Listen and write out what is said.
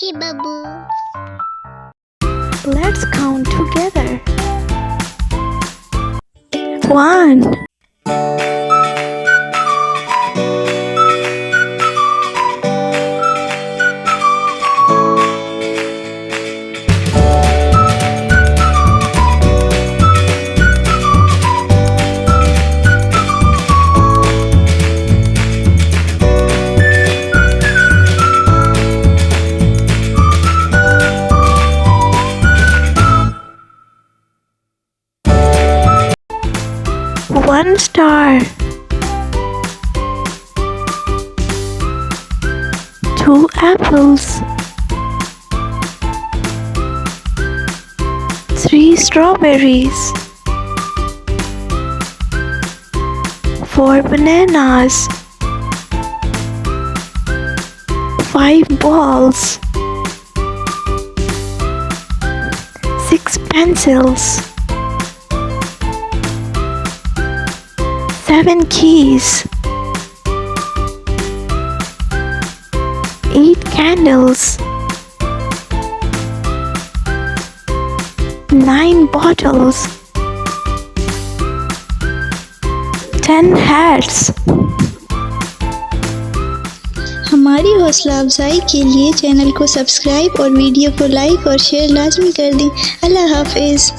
Okay, Babu. Let's count together. 1, 1 star, 2 apples, 3 strawberries, 4 bananas, 5 balls, 6 pencils, 7 keys, 8 candles, 9 bottles, 10 hats. हमारी हौसला अफजाई के लिए चैनल को सब्सक्राइब और वीडियो को लाइक और शेयर लाजमी कर दें। अल्लाह हाफिज़।